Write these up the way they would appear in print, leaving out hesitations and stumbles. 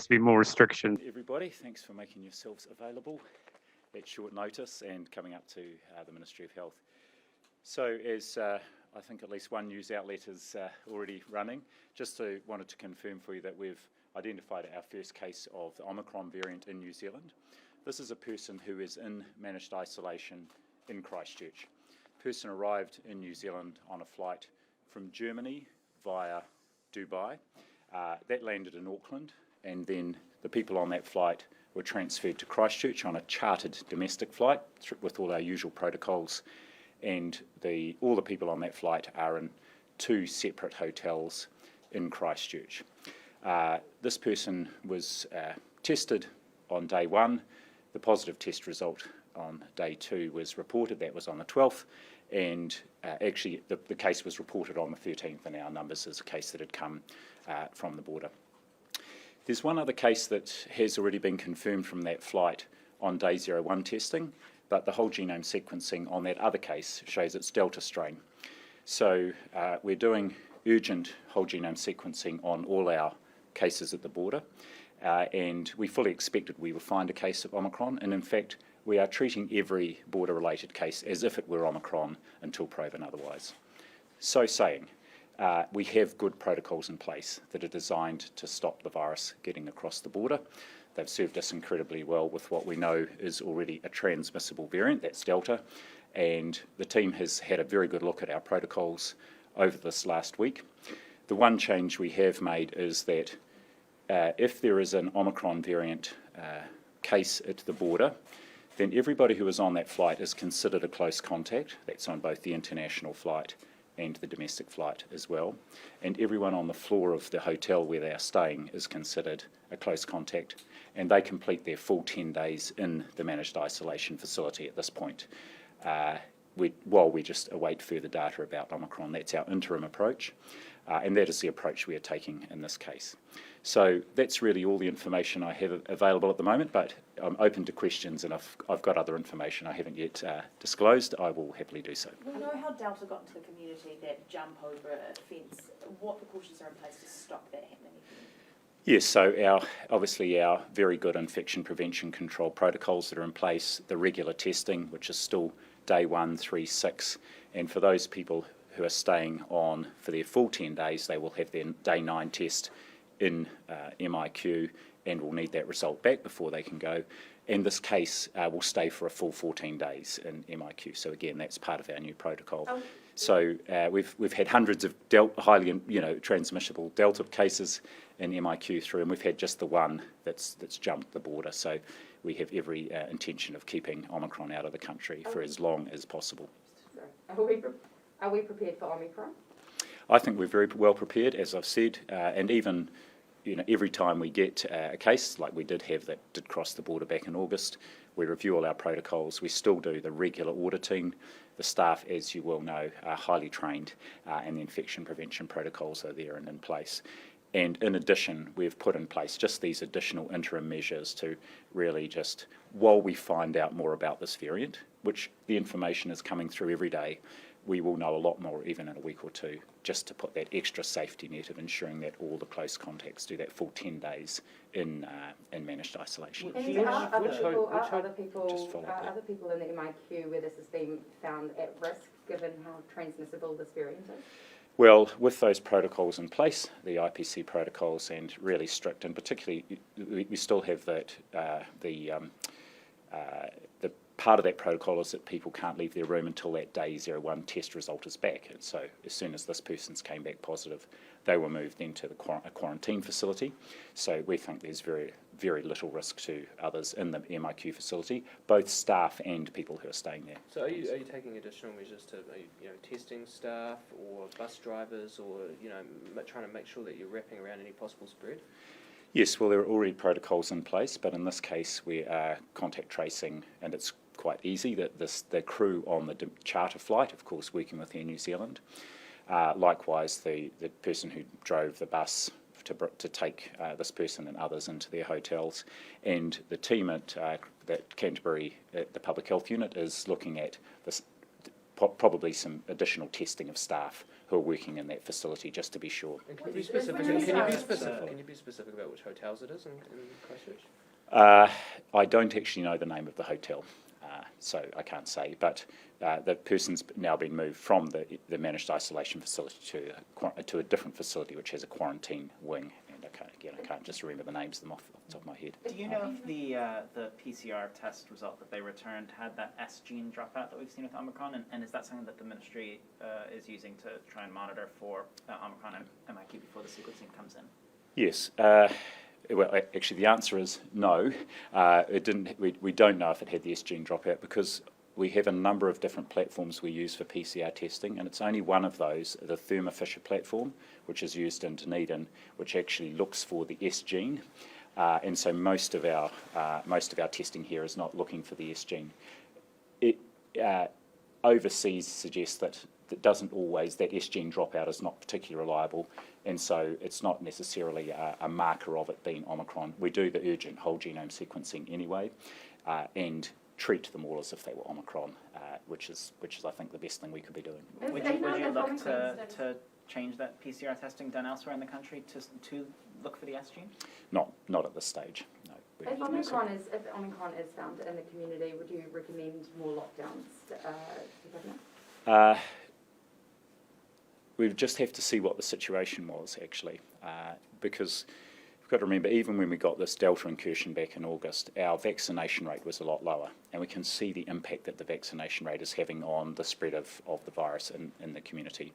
to be more restrictions? Everybody, thanks for making yourselves available at short notice and coming up to the Ministry of Health. So as I think at least one news outlet is already running, wanted to confirm for you that we've identified our first case of the Omicron variant in New Zealand. This is a person who is in managed isolation in Christchurch. The person arrived in New Zealand on a flight from Germany via Dubai. That landed in Auckland, and then the people on that flight were transferred to Christchurch on a chartered domestic flight with all our usual protocols, and all the people on that flight are in 2 separate hotels in Christchurch. This person was tested on day 1. The positive test result on day 2 was reported. That was on the 12th, and actually the case was reported on the 13th in our numbers as a case that had come from the border. There's one other case that has already been confirmed from that flight on day 01 testing, but the whole genome sequencing on that other case shows it's Delta strain. So we're doing urgent whole genome sequencing on all our cases at the border, and we fully expected we would find a case of Omicron, and in fact we are treating every border-related case as if it were Omicron until proven otherwise. So saying, we have good protocols in place that are designed to stop the virus getting across the border. They've served us incredibly well with what we know is already a transmissible variant, that's Delta, and the team has had a very good look at our protocols over this last week. The one change we have made is that if there is an Omicron variant case at the border, then everybody who is on that flight is considered a close contact. That's on both the international flight and the domestic flight as well. And everyone on the floor of the hotel where they are staying is considered a close contact, and they complete their full 10 days in the managed isolation facility at this point. While we just await further data about Omicron, that's our interim approach, and that is the approach we are taking in this case. So that's really all the information I have available at the moment, but I'm open to questions, and if I've got other information I haven't yet disclosed, I will happily do so. We know how Delta got into the community, that jump over a fence. What precautions are in place to stop that happening? Yes, so obviously our very good infection prevention control protocols that are in place, the regular testing, which is still day 1, 3, 6, and for those people who are staying on for their full 10 days, they will have their day 9 test in MIQ and will need that result back before they can go. And this case will stay for a full 14 days in MIQ. So again, that's part of our new protocol. So we've had hundreds of highly transmissible Delta cases in MIQ through, and we've had just the one that's jumped the border. So we have every intention of keeping Omicron out of the country for as long as possible. Are we prepared for Omicron? I think we're very well prepared, as I've said, and even every time we get a case like we did have that did cross the border back in August, we review all our protocols. We still do the regular auditing. The staff, as you well know, are highly trained, and the infection prevention protocols are there and in place. And in addition, we've put in place just these additional interim measures to really just, while we find out more about this variant, which the information is coming through every day, we will know a lot more even in a week or two, just to put that extra safety net of ensuring that all the close contacts do that full 10 days in managed isolation. And are other people in the MIQ where this has been found at risk, given how transmissible this variant is? Well, with those protocols in place, the IPC protocols, and really strict, and particularly we still have that the part of that protocol is that people can't leave their room until that day 01 test result is back. And so as soon as this person's came back positive, they were moved into a quarantine facility. So we think there's very, very little risk to others in the MIQ facility, both staff and people who are staying there. So are you taking additional measures to testing staff or bus drivers, or trying to make sure that you're wrapping around any possible spread? Yes, well, there are already protocols in place, but in this case we are contact tracing, and it's quite easy that the crew on the charter flight, of course, working with Air New Zealand. Likewise, the person who drove the bus to take this person and others into their hotels, and the team at Canterbury, at the Public Health Unit, is looking at this, probably some additional testing of staff who are working in that facility, just to be sure. And can you be specific? Can you be specific about which hotels it is in Christchurch? I don't actually know the name of the hotel, so I can't say, but the person's now been moved from the managed isolation facility to a different facility which has a quarantine wing, and I can't just remember the names of them off the top of my head. Do you know if the PCR test result that they returned had that S gene dropout that we've seen with Omicron, and is that something that the ministry is using to try and monitor for Omicron and MIQ before the sequencing comes in? Yes. Well, actually, the answer is no. It didn't. We don't know if it had the S gene dropout because we have a number of different platforms we use for PCR testing, and it's only one of those, the Thermo Fisher platform, which is used in Dunedin, which actually looks for the S gene, and so most of our testing here is not looking for the S gene. Overseas suggests that doesn't always, that S gene dropout is not particularly reliable, and so it's not necessarily a marker of it being Omicron. We do the urgent whole genome sequencing anyway, and treat them all as if they were Omicron, which is I think the best thing we could be doing. Would you look to change that PCR testing done elsewhere in the country to look for the S gene? Not at this stage. No. If Omicron is found in the community, would you recommend more lockdowns to government? We just have to see what the situation was actually, because we've got to remember, even when we got this Delta incursion back in August, our vaccination rate was a lot lower, and we can see the impact that the vaccination rate is having on the spread of the virus in the community.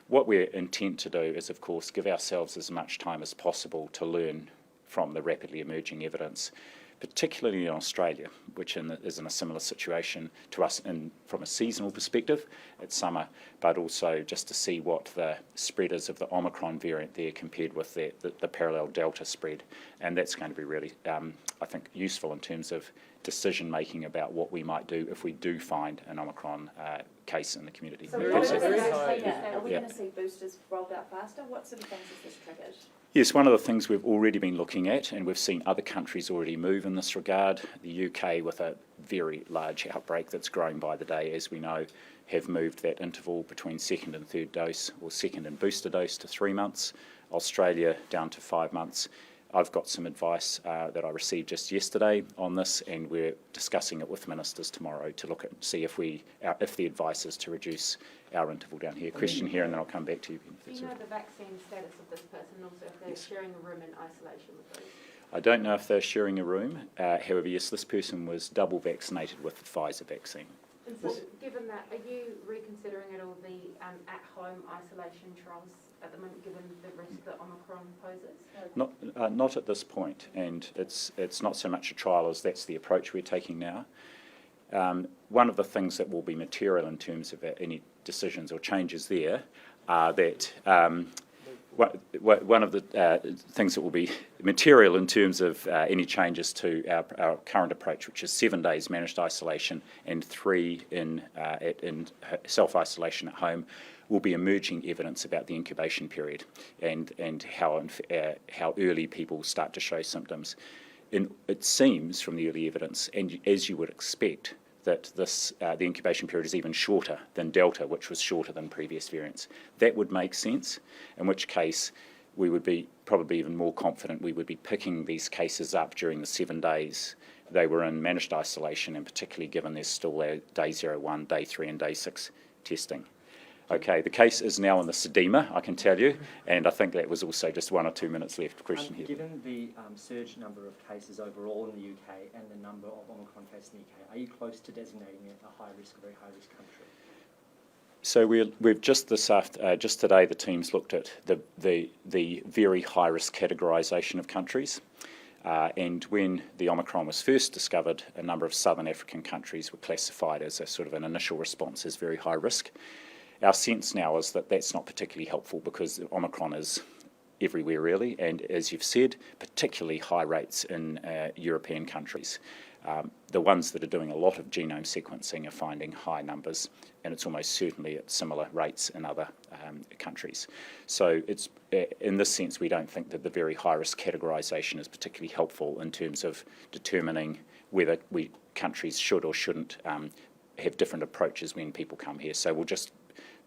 What we're intent to do is, of course, give ourselves as much time as possible to learn from the rapidly emerging evidence, particularly in Australia, which is in a similar situation to us from a seasonal perspective. It's summer, but also just to see what the spread is of the Omicron variant there compared with the parallel Delta spread. And that's going to be really, I think, useful in terms of decision making about what we might do if we do find an Omicron case in the community. So are we going to see boosters rolled out faster? What sort of things has this triggered? Yes, one of the things we've already been looking at, and we've seen other countries already move in this regard. The UK, with a very large outbreak that's growing by the day, as we know, have moved that interval between second and third dose, or second and booster dose, to 3 months. Australia down to 5 months. I've got some advice that I received just yesterday on this, and we're discussing it with ministers tomorrow to look at see if the advice is to reduce our interval down here. Question here, and then I'll come back to you. Do you know the vaccine status of this person, also if they're sharing a room in isolation with those? I don't know if they're sharing a room. However, yes, this person was double vaccinated with the Pfizer vaccine. And so, given that, are you reconsidering at all the at-home isolation trials at the moment, given the risk that Omicron poses? Not at this point, and it's not so much a trial as that's the approach we're taking now. One of the things that will be material in terms of any decisions or changes there are that one of the things that will be material in terms of any changes to our current approach, which is 7 days managed isolation and 3 in self-isolation at home, will be emerging evidence about the incubation period and how early people start to show symptoms. And it seems from the early evidence, and as you would expect, that the incubation period is even shorter than Delta, which was shorter than previous variants. That would make sense, in which case we would be probably even more confident we would be picking these cases up during the 7 days they were in managed isolation, and particularly given there's still day 0, 1, day 3 and day 6 testing. Okay, the case is now in the SEDEMA, I can tell you, and I think that was also just 1 or 2 minutes left. Question here. Given the surge number of cases overall in the UK and the number of Omicron cases in the UK, are you close to designating it a high risk or very high risk country? So we've just today the teams looked at the very high risk categorization of countries, and when the Omicron was first discovered, a number of southern African countries were classified as a sort of an initial response as very high risk. Our sense now is that that's not particularly helpful because Omicron is everywhere really, and as you've said, particularly high rates in European countries. The ones that are doing a lot of genome sequencing are finding high numbers, and it's almost certainly at similar rates in other countries. So it's in this sense, we don't think that the very high risk categorization is particularly helpful in terms of determining whether countries should or shouldn't have different approaches when people come here. So we'll just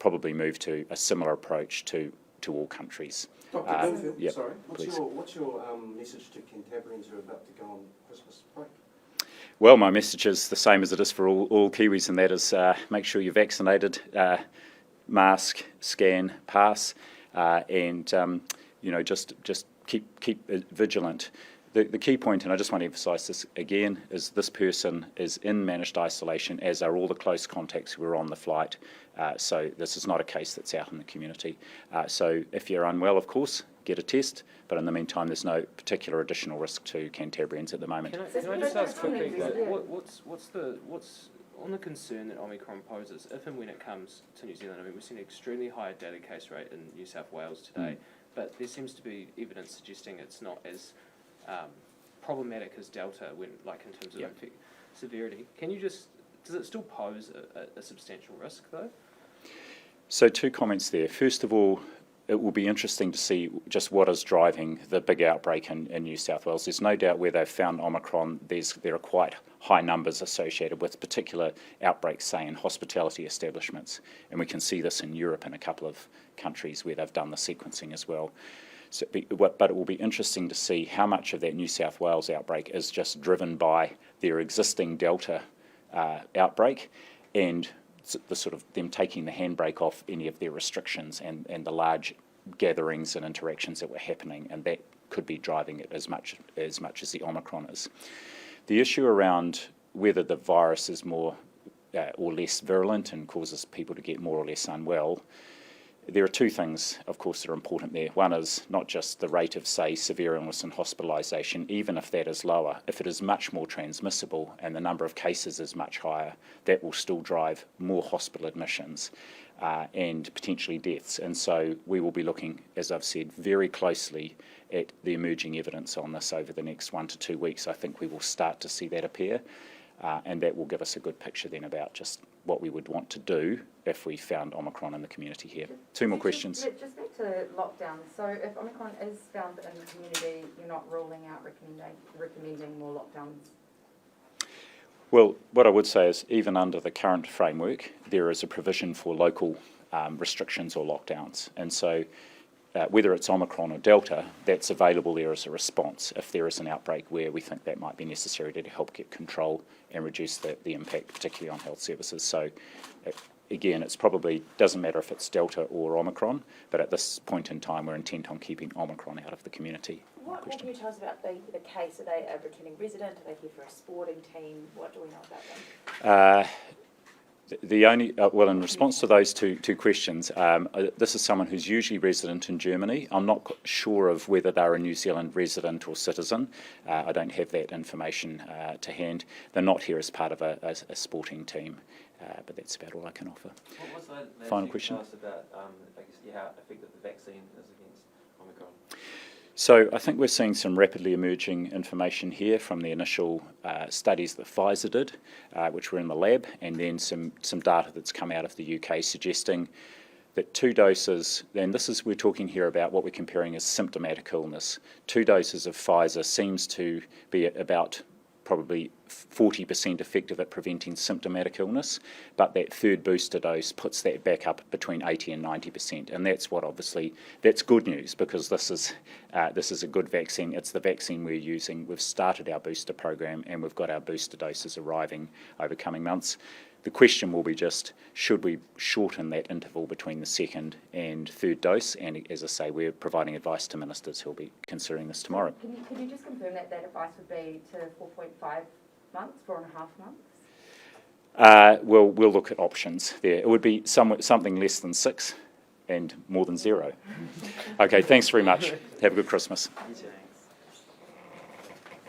probably move to a similar approach to all countries. Dr. Bloomfield, yep, sorry, please. what's your message to Cantabrians who are about to go on Christmas break? Well, my message is the same as it is for all Kiwis, and that is make sure you're vaccinated, mask, scan, pass, and just keep vigilant. The key point, and I just want to emphasise this again, is this person is in managed isolation, as are all the close contacts who were on the flight. So this is not a case that's out in the community. So if you're unwell, of course, get a test. But in the meantime, there's no particular additional risk to Cantabrians at the moment. Can I just ask quickly, what's on the concern that Omicron poses, if and when it comes to New Zealand? I mean, we've seen an extremely high daily case rate in New South Wales today, but there seems to be evidence suggesting it's not as problematic as Delta, in terms of severity. Does it still pose a substantial risk, though? So 2 comments there. First of all, it will be interesting to see just what is driving the big outbreak in New South Wales. There's no doubt where they've found Omicron, there are quite high numbers associated with particular outbreaks, say, in hospitality establishments. And we can see this in Europe in a couple of countries where they've done the sequencing as well. So, but it will be interesting to see how much of that New South Wales outbreak is just driven by their existing Delta outbreak, and the sort of them taking the handbrake off any of their restrictions and the large gatherings and interactions that were happening, and that could be driving it as much as the Omicron is. The issue around whether the virus is more or less virulent and causes people to get more or less unwell, there are 2 things, of course, that are important there. One is not just the rate of, say, severe illness and hospitalisation, even if that is lower. If it is much more transmissible and the number of cases is much higher, that will still drive more hospital admissions and potentially deaths. And so we will be looking, as I've said, very closely at the emerging evidence on this over the next 1 to 2 weeks. I think we will start to see that appear, and that will give us a good picture then about just what we would want to do if we found Omicron in the community here. 2 more questions. Just back to lockdown. So if Omicron is found in the community, you're not ruling out recommending more lockdowns? Well, what I would say is even under the current framework, there is a provision for local restrictions or lockdowns. And so whether it's Omicron or Delta, that's available there as a response if there is an outbreak where we think that might be necessary to help get control and reduce the impact, particularly on health services. So again, it's probably doesn't matter if it's Delta or Omicron, but at this point in time, we're intent on keeping Omicron out of the community. What can you tell us about the case? Are they a returning resident? Are they here for a sporting team? What do we know about them? The only, well, in response to those two questions, this is someone who's usually resident in Germany. I'm not sure of whether they're a New Zealand resident or citizen. I don't have that information to hand. They're not here as part of a sporting team, but that's about all I can offer. What was that Final question. Tell us about, how effective the vaccine is against Omicron? So I think we're seeing some rapidly emerging information here from the initial studies that Pfizer did, which were in the lab, and then some data that's come out of the UK suggesting that 2 doses, and we're talking here about what we're comparing as symptomatic illness. 2 doses of Pfizer seems to be about probably 40% effective at preventing symptomatic illness, but that 3rd booster dose puts that back up between 80 and 90%, and that's what that's good news, because this is a good vaccine. It's the vaccine we're using. We've started our booster program, and we've got our booster doses arriving over coming months. The question will be just, should we shorten that interval between the 2nd and 3rd dose? And as I say, we're providing advice to ministers who'll be considering this tomorrow. Can you just confirm that advice would be to 4.5 months, 4.5 months? We'll look at options there. It would be something less than 6 and more than 0. Okay, thanks very much. Have a good Christmas.